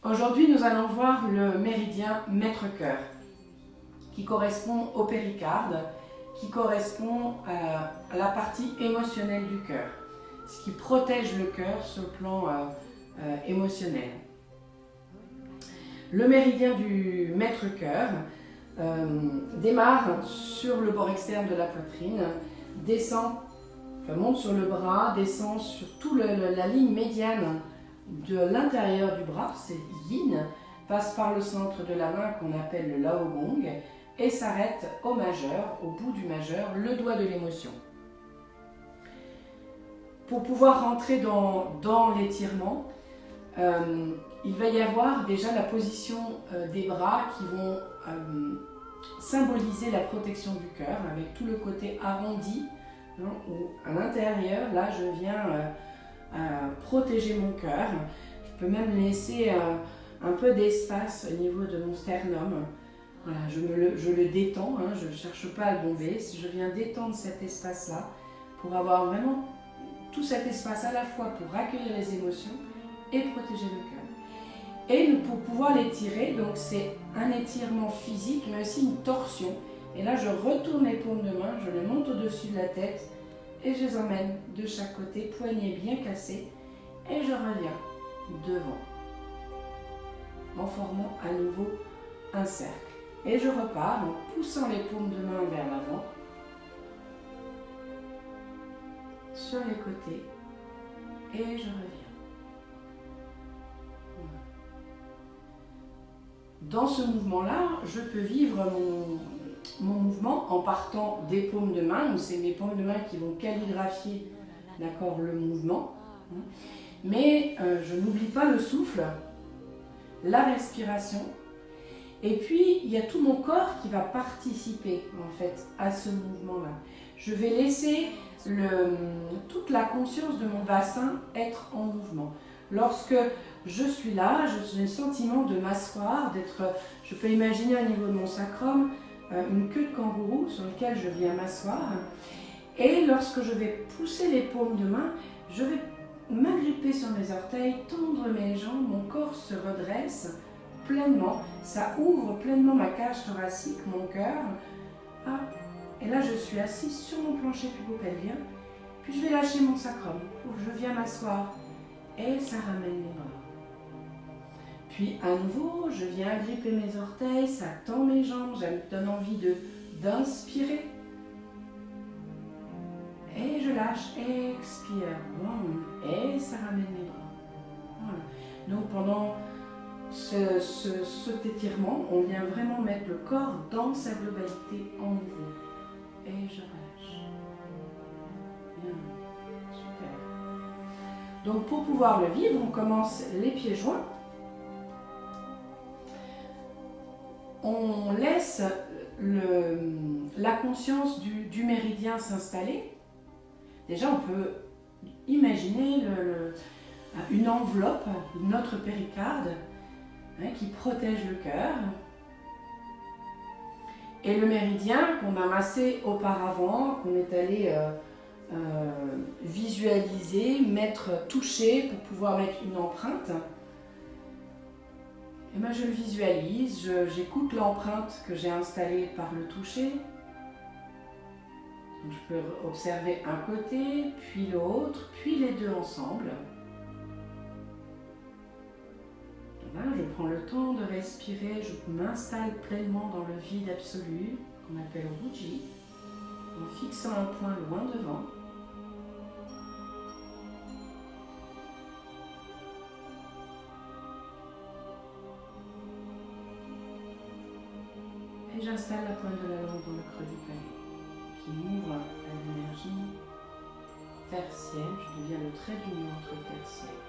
Aujourd'hui, nous allons voir le méridien maître-cœur, qui correspond au péricarde, qui correspond à la partie émotionnelle du cœur, ce qui protège le cœur sur le plan émotionnel. Le méridien du maître-cœur démarre sur le bord externe de la poitrine, monte sur le bras, descend sur toute la ligne médiane de l'intérieur du bras, c'est yin, passe par le centre de la main qu'on appelle le laogong et s'arrête au majeur, au bout du majeur, le doigt de l'émotion. Pour pouvoir rentrer dans l'étirement, il va y avoir déjà la position des bras qui vont symboliser la protection du cœur avec tout le côté arrondi, hein, où à l'intérieur, là, je viens protéger mon cœur. Je peux même laisser un peu d'espace au niveau de mon sternum. Voilà, je le détends, hein, je ne cherche pas à le bomber. Je viens détendre cet espace-là pour avoir vraiment tout cet espace à la fois pour accueillir les émotions et protéger le cœur. Et pour pouvoir l'étirer, donc c'est un étirement physique mais aussi une torsion. Et là je retourne les paumes de main, je les monte au-dessus de la tête et je les emmène de chaque côté, poignet bien cassé, et je reviens devant en formant à nouveau un cercle. Et je repars en poussant les paumes de main vers l'avant, sur les côtés, et je reviens. Dans ce mouvement-là, je peux vivre mon mouvement en partant des paumes de main, donc c'est mes paumes de main qui vont calligraphier, d'accord, le mouvement. Mais je n'oublie pas le souffle, la respiration, et puis il y a tout mon corps qui va participer en fait à ce mouvement-là. Je vais laisser toute la conscience de mon bassin être en mouvement. Lorsque je suis là, j'ai le sentiment de m'asseoir, je peux imaginer au niveau de mon sacrum une queue de kangourou sur laquelle je viens m'asseoir. Et lorsque je vais pousser les paumes de main, je vais m'agripper sur mes orteils, tendre mes jambes, mon corps se redresse pleinement, ça ouvre pleinement ma cage thoracique, mon cœur. Ah. Et là, je suis assise sur mon plancher pubopelvien, puis je vais lâcher mon sacrum, je viens m'asseoir et ça ramène mes bras. Puis à nouveau, je viens agripper mes orteils, ça tend mes jambes, ça me donne envie d'inspirer. Et je lâche, expire, et ça ramène mes bras. Voilà. Donc pendant cet étirement, on vient vraiment mettre le corps dans sa globalité en mouvement. Et je relâche. Bien, super. Donc pour pouvoir le vivre, on commence les pieds joints. On laisse la conscience du méridien s'installer. Déjà, on peut imaginer une enveloppe, notre péricarde, hein, qui protège le cœur. Et le méridien qu'on a massé auparavant, qu'on est allé visualiser, toucher pour pouvoir mettre une empreinte. Et ben je le visualise, j'écoute l'empreinte que j'ai installée par le toucher. Donc je peux observer un côté, puis l'autre, puis les deux ensemble. Et là, je prends le temps de respirer, je m'installe pleinement dans le vide absolu, qu'on appelle Ujjayi, en fixant un point loin devant. Et j'installe la pointe de la langue dans le creux du palais, qui m'ouvre à l'énergie tertiaire. Je deviens le trait d'union entre tertiaire.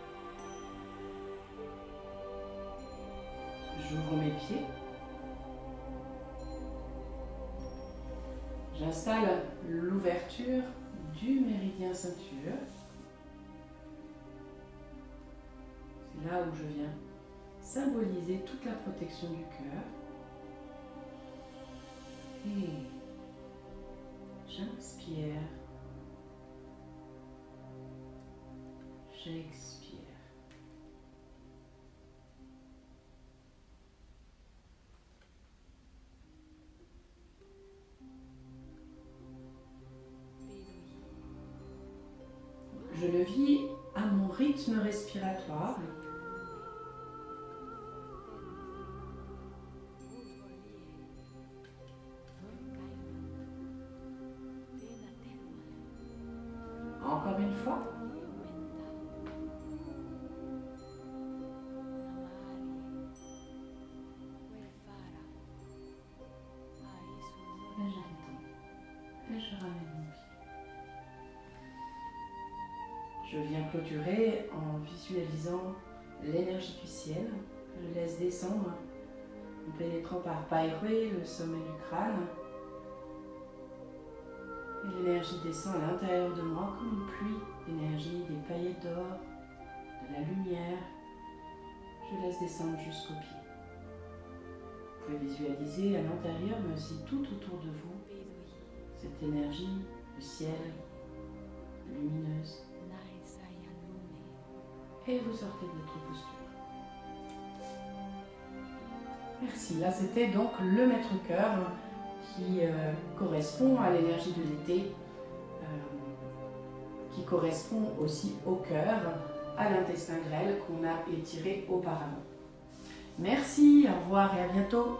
J'ouvre mes pieds. J'installe l'ouverture du méridien ceinture. C'est là où je viens symboliser toute la protection du cœur. Et j'inspire, j'expire. le vis à mon rythme respiratoire. Encore une fois. Et j'entends. Et je ramène mon pied. Je viens clôturer en visualisant l'énergie du ciel. Je laisse descendre en pénétrant par Pairue, le sommet du crâne. Et l'énergie descend à l'intérieur de moi comme une pluie d'énergie, des paillettes d'or, de la lumière. Je laisse descendre jusqu'aux pieds. Vous pouvez visualiser à l'intérieur, mais aussi tout autour de vous, cette énergie du ciel lumineuse. Et vous sortez de votre posture. Merci. Là, c'était donc le maître-cœur qui correspond à l'énergie de l'été, qui correspond aussi au cœur, à l'intestin grêle qu'on a étiré auparavant. Merci, au revoir et à bientôt.